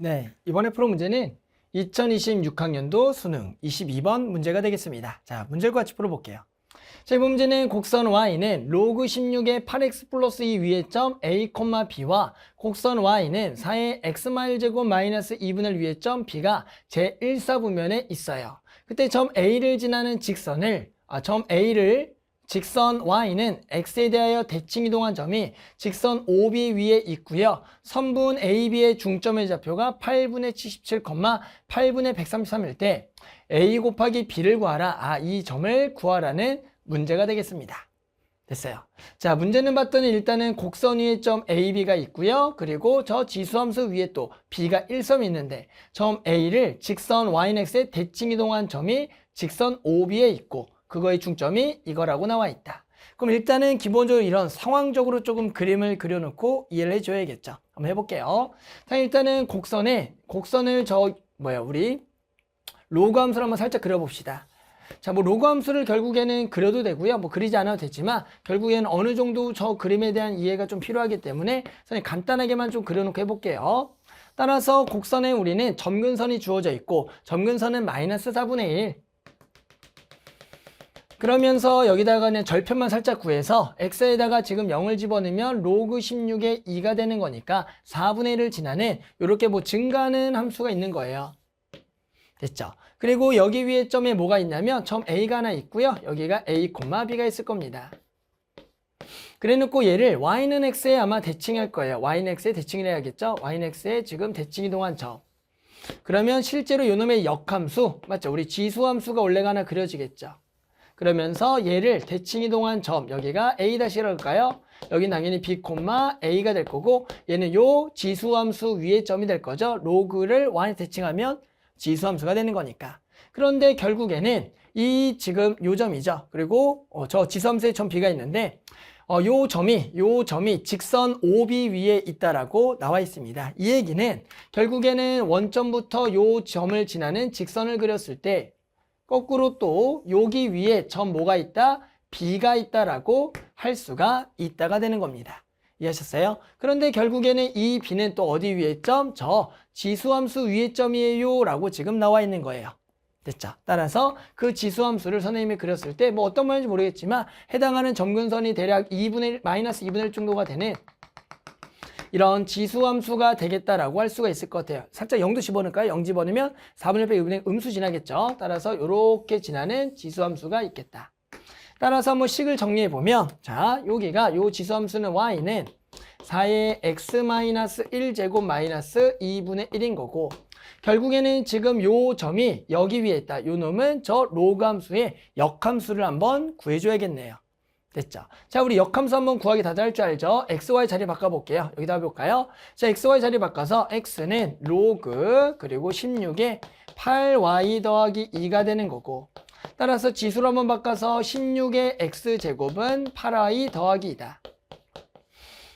네, 이번에 풀어 문제는 2026학년도 수능 22번 문제가 되겠습니다. 자, 문제를 같이 풀어볼게요. 자, 이 문제는 곡선 y는 로그 16의 8x 플러스 2 위의 점 a, b와 곡선 y는 4의 x마일 제곱 마이너스 2분의 1 위의 점 b가 제1사분면에 있어요. 그때 점 a를 지나는 점 a를 직선 y는 x에 대하여 대칭 이동한 점이 직선 OB 위에 있고요. 선분 AB의 중점의 좌표가 8분의 77, 8분의 133일 때 a 곱하기 b를 구하라. 이 점을 구하라는 문제가 되겠습니다. 됐어요. 자, 문제는 봤더니 일단은 곡선 위에 점 AB가 있고요. 그리고 저 지수함수 위에 또 B가 1점이 있는데 점 A를 직선 YX에 대칭 이동한 점이 직선 OB에 있고 그거의 중점이 이거라고 나와 있다. 그럼 일단은 기본적으로 이런 상황적으로 조금 그림을 그려놓고 이해를 해줘야겠죠. 한번 해볼게요. 자, 일단은 곡선을 우리 로그 함수를 한번 살짝 그려봅시다. 자, 로그 함수를 결국에는 그려도 되고요. 그리지 않아도 되지만 결국에는 어느 정도 저 그림에 대한 이해가 좀 필요하기 때문에 선생님 간단하게만 좀 그려놓고 해볼게요. 따라서 곡선에 우리는 점근선이 주어져 있고 점근선은 마이너스 4분의 1. 그러면서 여기다가는 절편만 살짝 구해서 x에다가 지금 0을 집어넣으면 로그 16의 2가 되는 거니까 4분의 1을 지나는 이렇게 증가하는 함수가 있는 거예요. 됐죠? 그리고 여기 위에 점에 뭐가 있냐면 점 A가 하나 있고요. 여기가 A, B가 있을 겁니다. 그래 놓고 얘를 Y는 X에 아마 대칭할 거예요. Y는 X에 대칭을 해야겠죠? Y는 X에 지금 대칭 이동한 점. 그러면 실제로 요놈의 역함수, 맞죠? 우리 지수함수가 원래가 하나 그려지겠죠? 그러면서 얘를 대칭 이동한 점, 여기가 A-라고 할까요? 여기 당연히 B, A가 될 거고 얘는 요 지수함수 위에 점이 될 거죠? 로그를 Y에 대칭하면 지수함수가 되는 거니까. 그런데 결국에는 지금 요 점이죠. 그리고 저 지수함수에 점 B가 있는데 요 점이 직선 OB 위에 있다라고 나와 있습니다. 이 얘기는 결국에는 원점부터 요 점을 지나는 직선을 그렸을 때 거꾸로 또 여기 위에 점 뭐가 있다? B가 있다라고 할 수가 있다가 되는 겁니다. 이해하셨어요? 그런데 결국에는 이 B는 또 어디 위에 점? 저 지수함수 위에 점이에요 라고 지금 나와 있는 거예요. 됐죠? 따라서 그 지수함수를 선생님이 그렸을 때 어떤 모양인지 모르겠지만 해당하는 점근선이 대략 마이너스 2분의 1 정도가 되는 이런 지수함수가 되겠다라고 할 수가 있을 것 같아요. 살짝 0도 집어넣을까요? 0 집어넣으면 4분의 1 빼기 2분의 음수 지나겠죠? 따라서 이렇게 지나는 지수함수가 있겠다. 따라서 한번 식을 정리해보면 자, 여기가 요 지수함수는 y는 4의 x-1 제곱 마이너스 2분의 1인 거고 결국에는 지금 요 점이 여기 위에 있다. 요 놈은 저 로그 함수의 역함수를 한번 구해줘야겠네요. 됐죠? 자, 우리 역함수 한번 구하기 다들 할 줄 알죠? xy 자리 바꿔볼게요. 여기다 해볼까요? 자, xy 자리 바꿔서 x는 로그 그리고 16에 8y 더하기 2가 되는 거고 따라서 지수로 한번 바꿔서 16의 x제곱은 8y 더하기 2다.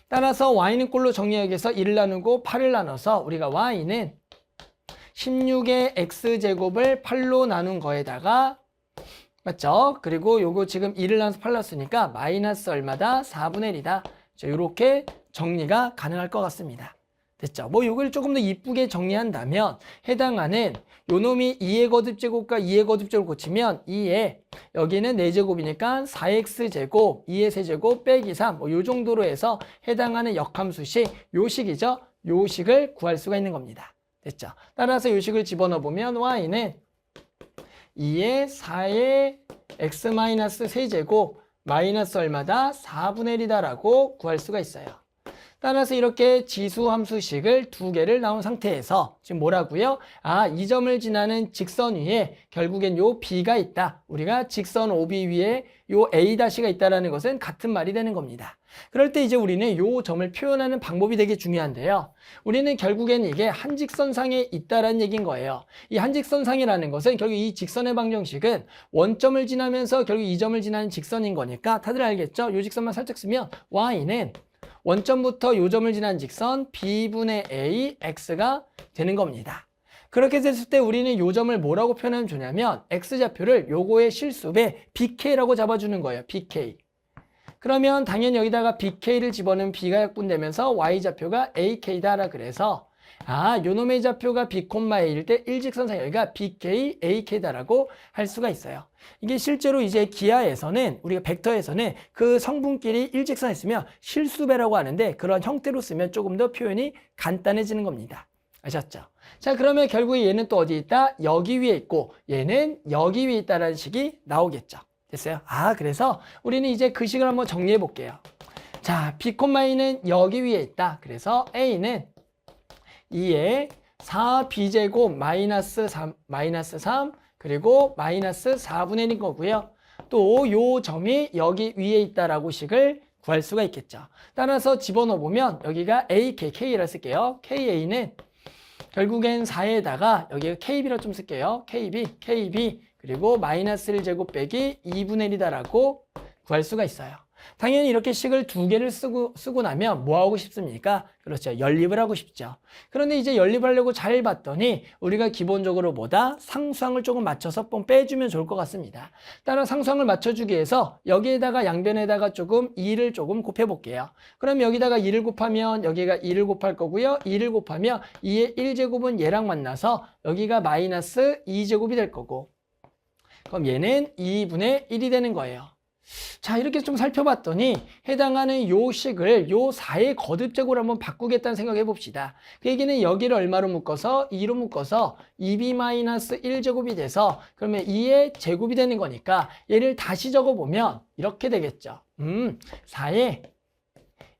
따라서 y는 꼴로 정리하기 위해서 1을 나누고 8을 나눠서 우리가 y는 16의 x제곱을 8로 나눈 거에다가 맞죠? 그리고 요거 지금 1을 나눠서 8 넣었으니까 마이너스 얼마다? 4분의 1이다. 이렇게 정리가 가능할 것 같습니다. 됐죠? 요걸 조금 더 이쁘게 정리한다면 해당하는 요놈이 2의 거듭제곱과 2의 거듭제곱을 고치면 2에 여기는 4제곱이니까 4x제곱, 2의 세제곱 빼기 3 요 정도로 해서 해당하는 역함수식 요식이죠? 요식을 구할 수가 있는 겁니다. 됐죠? 따라서 요식을 집어넣어 보면 y는 2의 4의 x-세제곱 마이너스 얼마다? 4분의 1이다라고 구할 수가 있어요. 따라서 이렇게 지수함수식을 두 개를 나온 상태에서 지금 뭐라고요? 이 점을 지나는 직선 위에 결국엔 요 B가 있다. 우리가 직선 OB 위에 요 A-가 있다라는 것은 같은 말이 되는 겁니다. 그럴 때 이제 우리는 요 점을 표현하는 방법이 되게 중요한데요. 우리는 결국엔 이게 한직선상에 있다라는 얘기인 거예요. 이 한직선상이라는 것은 결국 이 직선의 방정식은 원점을 지나면서 결국 이 점을 지나는 직선인 거니까 다들 알겠죠? 요 직선만 살짝 쓰면 y는 원점부터 요 점을 지난 직선 b분의 a x가 되는 겁니다. 그렇게 됐을 때 우리는 요 점을 뭐라고 표현하면 좋냐면 x좌표를 요거의 실수배 bk라고 잡아주는 거예요. bk. 그러면 당연히 여기다가 bk를 집어넣으면 b가 약분되면서 y좌표가 ak다라 그래서 요놈의 좌표가 b, a일 때 일직선상 여기가 bk, ak다라고 할 수가 있어요. 이게 실제로 이제 기하에서는 우리가 벡터에서는 그 성분끼리 일직선에 있으면 실수배라고 하는데 그런 형태로 쓰면 조금 더 표현이 간단해지는 겁니다. 아셨죠? 자, 그러면 결국에 얘는 또 어디 있다? 여기 위에 있고 얘는 여기 위에 있다라는 식이 나오겠죠. 됐어요? 그래서 우리는 이제 그 식을 한번 정리해 볼게요. 자, b, a는 여기 위에 있다. 그래서 a는 2에 4b제곱 마이너스 3 그리고 마이너스 4분의 1인 거고요. 또 요 점이 여기 위에 있다라고 식을 구할 수가 있겠죠. 따라서 집어넣어 보면 여기가 K라 쓸게요. KA는 결국엔 4에다가 여기가 KB로 좀 쓸게요. KB 그리고 마이너스 1제곱 빼기 2분의 1이다라고 구할 수가 있어요. 당연히 이렇게 식을 두 개를 쓰고 나면 뭐 하고 싶습니까? 그렇죠. 연립을 하고 싶죠. 그런데 이제 연립하려고 잘 봤더니 우리가 기본적으로 뭐다? 상수항을 조금 맞춰서 뽕 빼주면 좋을 것 같습니다. 따라 상수항을 맞춰주기 위해서 여기에다가 양변에다가 조금 2를 조금 곱해볼게요. 그럼 여기다가 2를 곱하면 여기가 2를 곱할 거고요. 2를 곱하면 2의 1제곱은 얘랑 만나서 여기가 마이너스 2제곱이 될 거고 그럼 얘는 2분의 1이 되는 거예요. 자, 이렇게 좀 살펴봤더니 해당하는 요 식을 요 4의 거듭제곱으로 한번 바꾸겠다는 생각해 봅시다. 그 얘기는 여기를 얼마로 묶어서 2로 묶어서 2b-1제곱이 돼서 그러면 2의 제곱이 되는 거니까 얘를 다시 적어보면 이렇게 되겠죠. 4의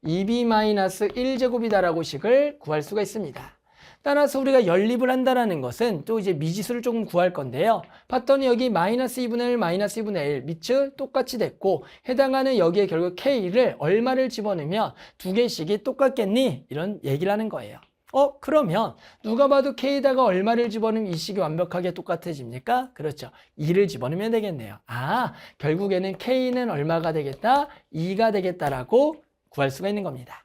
2b-1제곱이다라고 식을 구할 수가 있습니다. 따라서 우리가 연립을 한다는 것은 또 이제 미지수를 조금 구할 건데요. 봤더니 여기 마이너스 2분의 1, 마이너스 2분의 1 밑을 똑같이 됐고 해당하는 여기에 결국 K를 얼마를 집어넣으면 두 개씩이 똑같겠니? 이런 얘기를 하는 거예요. 그러면 누가 봐도 K에다가 얼마를 집어넣으면 이 식이 완벽하게 똑같아집니까? 그렇죠. 2를 집어넣으면 되겠네요. 결국에는 K는 얼마가 되겠다? 2가 되겠다라고 구할 수가 있는 겁니다.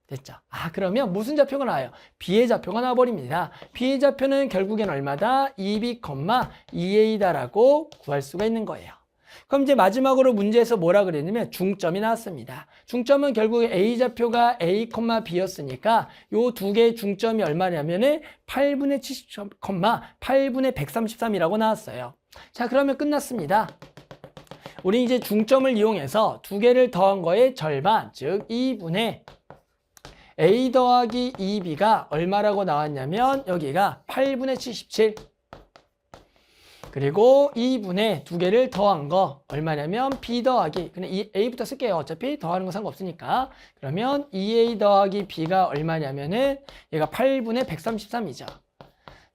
됐죠? 그러면 무슨 좌표가 나와요? B의 좌표가 나와버립니다. B의 좌표는 결국엔 얼마다? 2B, 2A다라고 구할 수가 있는 거예요. 그럼 이제 마지막으로 문제에서 뭐라 그랬냐면 중점이 나왔습니다. 중점은 결국 A 좌표가 A, B였으니까 요 두 개의 중점이 얼마냐면은 8분의 70, 8분의 133이라고 나왔어요. 자, 그러면 끝났습니다. 우리 이제 중점을 이용해서 두 개를 더한 거의 절반, 즉 2분의 A 더하기 2B가 얼마라고 나왔냐면 여기가 8분의 77 그리고 2분의 두 개를 더한 거 얼마냐면 B 더하기 그냥 A부터 쓸게요. 어차피 더하는 거 상관없으니까. 그러면 2A 더하기 B가 얼마냐면은 얘가 8분의 133이죠.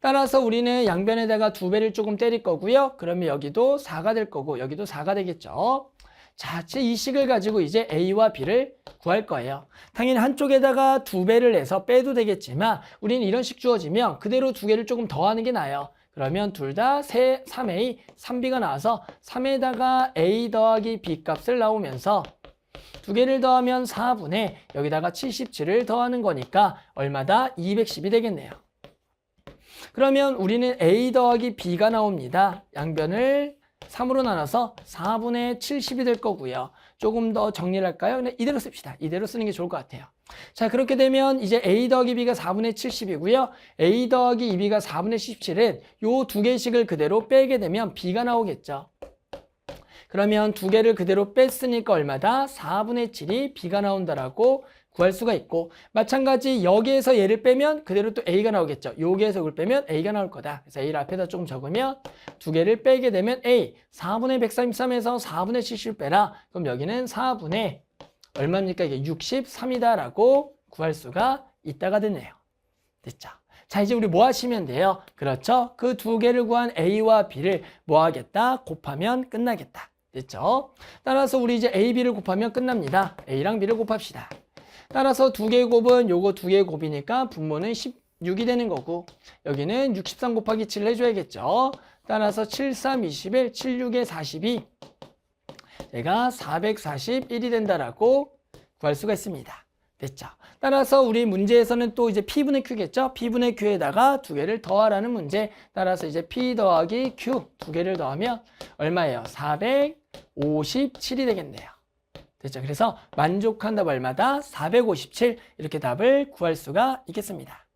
따라서 우리는 양변에다가 두 배를 조금 때릴 거고요. 그러면 여기도 4가 될 거고 여기도 4가 되겠죠. 자, 이 식을 가지고 이제 A와 B를 구할 거예요. 당연히 한쪽에다가 두 배를 해서 빼도 되겠지만 우리는 이런 식 주어지면 그대로 두 개를 조금 더하는 게 나아요. 그러면 둘 다 3A, 3B가 나와서 3에다가 A 더하기 B 값을 나오면서 두 개를 더하면 4분의 여기다가 77을 더하는 거니까 얼마다? 210이 되겠네요. 그러면 우리는 A 더하기 B가 나옵니다. 양변을 3으로 나눠서 4분의 70이 될 거고요. 조금 더 정리를 할까요? 그냥 이대로 씁시다. 이대로 쓰는 게 좋을 것 같아요. 자, 그렇게 되면 이제 A 더하기 B가 4분의 70이고요. A 더하기 2B가 4분의 17은 요 두 개씩을 그대로 빼게 되면 B가 나오겠죠. 그러면 두 개를 그대로 뺐으니까 얼마다? 4분의 7이 B가 나온다라고 구할 수가 있고 마찬가지 여기에서 얘를 빼면 그대로 또 A가 나오겠죠. 여기에서 이걸 빼면 A가 나올 거다. 그래서 A를 앞에다 조금 적으면 두 개를 빼게 되면 A 4분의 133에서 4분의 70 빼라. 그럼 여기는 4분의 얼마입니까? 이게 63이다 라고 구할 수가 있다가 됐네요. 됐죠? 자, 이제 우리 뭐 하시면 돼요? 그렇죠? 그 두 개를 구한 A와 B를 뭐 하겠다? 곱하면 끝나겠다. 됐죠? 따라서 우리 이제 A, B를 곱하면 끝납니다. A랑 B를 곱합시다. 따라서 두 개의 곱은 요거 두 개의 곱이니까 분모는 16이 되는 거고 여기는 63 곱하기 7 해줘야겠죠. 따라서 7, 3, 21, 7, 6에 42 얘가 441이 된다라고 구할 수가 있습니다. 됐죠. 따라서 우리 문제에서는 또 이제 P분의 Q겠죠. P분의 Q에다가 두 개를 더하라는 문제. 따라서 이제 P 더하기 Q 두 개를 더하면 얼마예요? 457이 되겠네요. 됐죠. 그래서 만족한 답 얼마다? 457 이렇게 답을 구할 수가 있겠습니다.